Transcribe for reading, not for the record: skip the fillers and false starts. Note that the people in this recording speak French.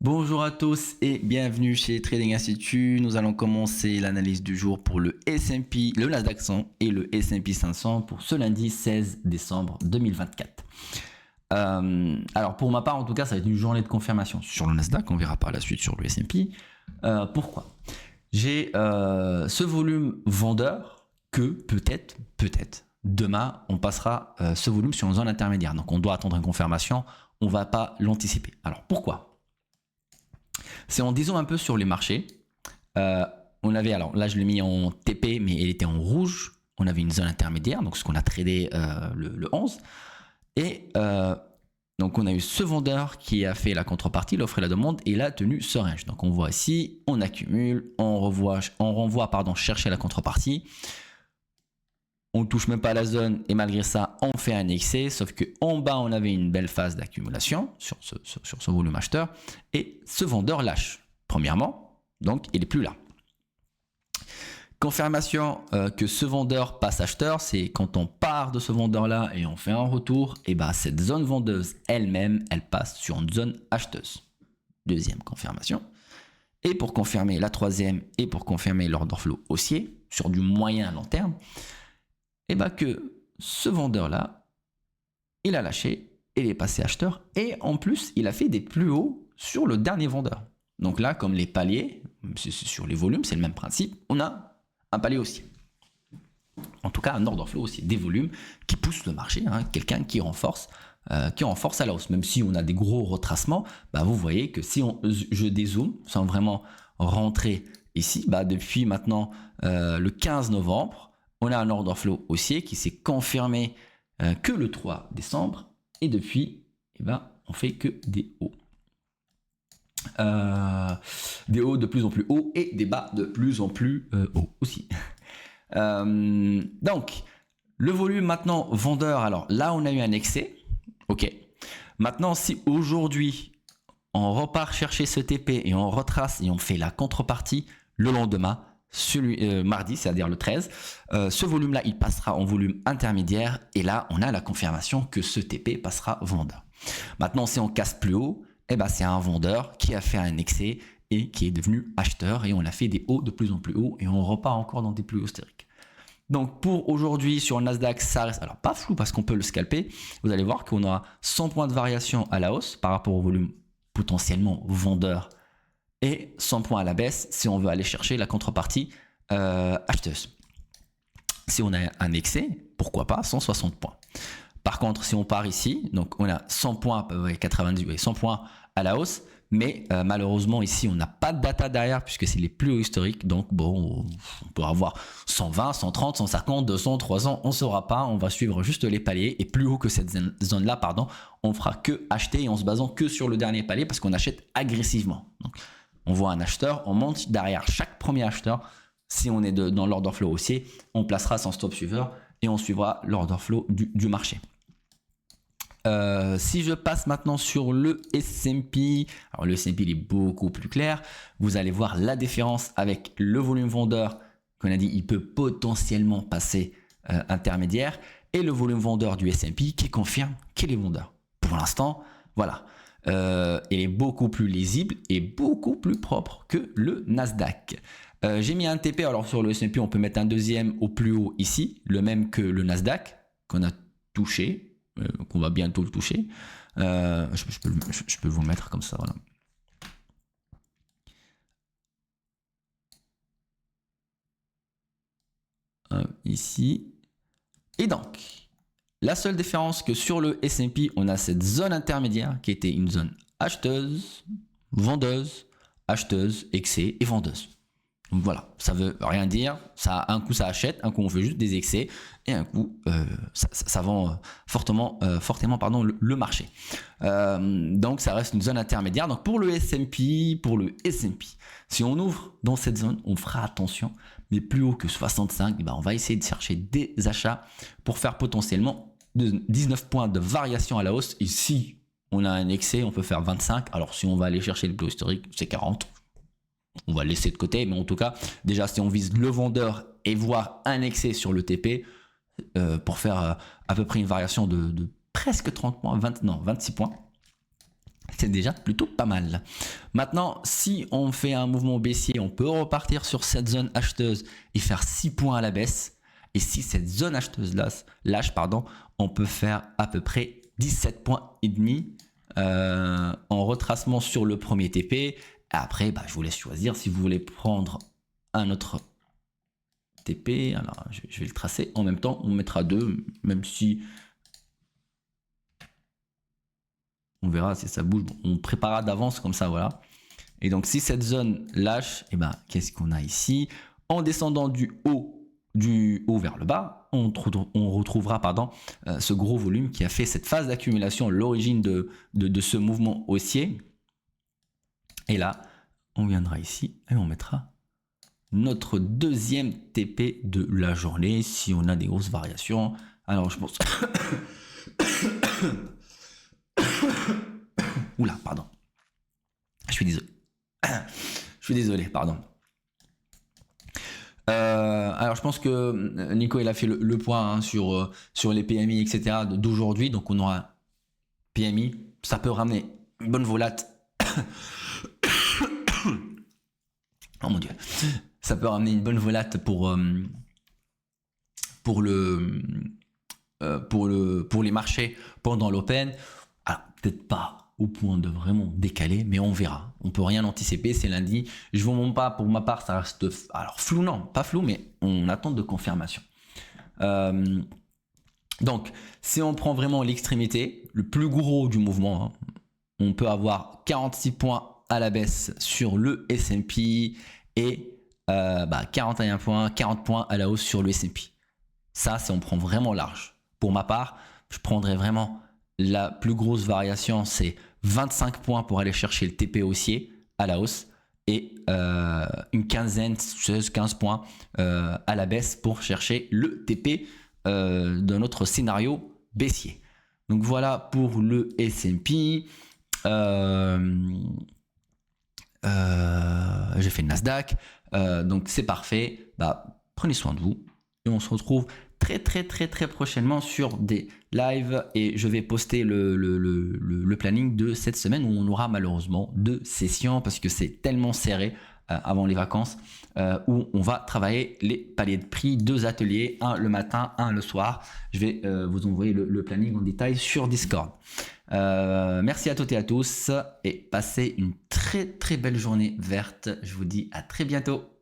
Bonjour à tous et bienvenue chez Trading Institute. Nous allons commencer l'analyse du jour pour le S&P, le Nasdaq 100 et le S&P 500 pour ce lundi 16 décembre 2024. Alors pour ma part en tout cas ça va être une journée de confirmation sur le Nasdaq, on verra par la suite sur le S&P. Pourquoi ? J'ai ce volume vendeur que peut-être demain on passera ce volume sur une zone intermédiaire. Donc on doit attendre une confirmation, on ne va pas l'anticiper. Alors pourquoi ? C'est en disant un peu sur les marchés. On avait, alors là je l'ai mis en TP, mais elle était en rouge. On avait une zone intermédiaire, donc ce qu'on a tradé le 11. Et donc on a eu ce vendeur qui a fait la contrepartie, l'offre et la demande, et il a tenu ce range. Donc on voit ici, on accumule, on renvoie chercher la contrepartie. On ne touche même pas à la zone et malgré ça, on fait un excès. Sauf qu'en bas, on avait une belle phase d'accumulation sur ce volume acheteur. Et ce vendeur lâche, premièrement. Donc, il n'est plus là. Confirmation que ce vendeur passe acheteur, c'est quand on part de ce vendeur-là et on fait un retour, et ben cette zone vendeuse elle-même, elle passe sur une zone acheteuse. Deuxième confirmation. Et pour confirmer la troisième et pour confirmer l'order flow haussier sur du moyen à long terme, et bien que ce vendeur-là, il a lâché, il est passé acheteur et en plus, il a fait des plus hauts sur le dernier vendeur. Donc là, comme les paliers, sur les volumes, c'est le même principe, on a un palier haussier. En tout cas, un order flow aussi, des volumes qui poussent le marché, quelqu'un qui renforce à la hausse. Même si on a des gros retracements, vous voyez que si je dézoome sans vraiment rentrer ici, depuis maintenant le 15 novembre, on a un order flow haussier qui s'est confirmé que le 3 décembre. Et depuis, on fait que des hauts. Des hauts de plus en plus hauts et des bas de plus en plus hauts aussi. Donc, le volume maintenant vendeur. Alors là, on a eu un excès. OK. Maintenant, si aujourd'hui, on repart chercher ce TP et on retrace et on fait la contrepartie le lendemain, mardi, c'est-à-dire le 13, ce volume-là, il passera en volume intermédiaire et là, on a la confirmation que ce TP passera vendeur. Maintenant, si on casse plus haut, c'est un vendeur qui a fait un excès et qui est devenu acheteur et on a fait des hauts de plus en plus hauts et on repart encore dans des plus hauts historiques. Donc pour aujourd'hui sur le Nasdaq, ça reste alors pas flou parce qu'on peut le scalper. Vous allez voir qu'on aura 100 points de variation à la hausse par rapport au volume potentiellement vendeur et 100 points à la baisse si on veut aller chercher la contrepartie acheteuse. Si on a un excès, pourquoi pas 160 points. Par contre, si on part ici, donc on a 100 points, 90, 100 points à la hausse, mais malheureusement ici on n'a pas de data derrière puisque c'est les plus hauts historiques. Donc bon, on peut avoir 120, 130, 150, 200, 300, on ne saura pas. On va suivre juste les paliers et plus haut que cette zone-là, on fera que acheter et en se basant que sur le dernier palier parce qu'on achète agressivement. Donc, on voit un acheteur, on monte derrière chaque premier acheteur. Si on est dans l'order flow haussier, on placera son stop suiveur et on suivra l'order flow du marché. Si je passe maintenant sur le S&P, alors le S&P il est beaucoup plus clair. Vous allez voir la différence avec le volume vendeur qu'on a dit, il peut potentiellement passer intermédiaire et le volume vendeur du S&P qui confirme qu'il est vendeur. Pour l'instant, voilà. Il est beaucoup plus lisible et beaucoup plus propre que le Nasdaq. J'ai mis un TP, alors sur le S&P on peut mettre un deuxième au plus haut ici, le même que le Nasdaq qu'on a touché, qu'on va bientôt le toucher. Je peux vous le mettre comme ça, voilà. Ici. Et donc, la seule différence que sur le S&P, on a cette zone intermédiaire qui était une zone acheteuse, vendeuse, acheteuse, excès et vendeuse. Donc voilà, ça veut rien dire. Ça, un coup ça achète, un coup on fait juste des excès et un coup ça vend fortement le marché. Donc ça reste une zone intermédiaire. Donc pour le S&P, si on ouvre dans cette zone, on fera attention. Mais plus haut que 65, on va essayer de chercher des achats pour faire potentiellement 19 points de variation à la hausse. Et si on a un excès, on peut faire 25. Alors si on va aller chercher le plus historique, c'est 40. On va le laisser de côté, mais en tout cas, déjà si on vise le vendeur et voir un excès sur le TP, pour faire à peu près une variation de presque 30 points, 26 points, C'est déjà plutôt pas mal. Maintenant, si on fait un mouvement baissier, on peut repartir sur cette zone acheteuse et faire 6 points à la baisse. Et si cette zone acheteuse lâche, on peut faire à peu près 17 points et demi en retracement sur le premier TP. Après, je vous laisse choisir si vous voulez prendre un autre TP. Alors, je vais le tracer. En même temps, on mettra 2, même si on verra si ça bouge. Bon, on préparera d'avance comme ça, voilà. Et donc, si cette zone lâche, qu'est-ce qu'on a ici? En descendant du haut vers le bas, on retrouvera ce gros volume qui a fait cette phase d'accumulation, l'origine de ce mouvement haussier. Et là, on viendra ici et on mettra notre deuxième TP de la journée si on a des grosses variations. Alors, je pense... Oula, pardon. Je suis désolé, pardon. Alors je pense que Nico il a fait le point sur les PMI etc d'aujourd'hui, donc on aura PMI, ça peut ramener une bonne volate. Oh mon dieu, ça peut ramener une bonne volate pour les marchés pendant l'open. Alors peut-être pas au point de vraiment décaler, mais on verra. On peut rien anticiper, c'est lundi. Je vous montre pas, pour ma part, ça reste alors flou, non, pas flou, mais on attend de confirmation. Donc, si on prend vraiment l'extrémité, le plus gros du mouvement, on peut avoir 46 points à la baisse sur le S&P et 41 points, 40 points à la hausse sur le S&P. Ça, c'est on prend vraiment large. Pour ma part, je prendrais vraiment la plus grosse variation, c'est 25 points pour aller chercher le TP haussier à la hausse et une quinzaine, 16-15 points à la baisse pour chercher le TP de notre scénario baissier. Donc voilà pour le S&P. J'ai fait le Nasdaq. Donc c'est parfait. Prenez soin de vous et on se retrouve très prochainement sur des lives et je vais poster le planning de cette semaine où on aura malheureusement 2 sessions parce que c'est tellement serré avant les vacances où on va travailler les paliers de prix, 2 ateliers, un le matin, un le soir. Je vais vous envoyer le planning en détail sur Discord. Merci à toutes et à tous et passez une très belle journée verte. Je vous dis à très bientôt.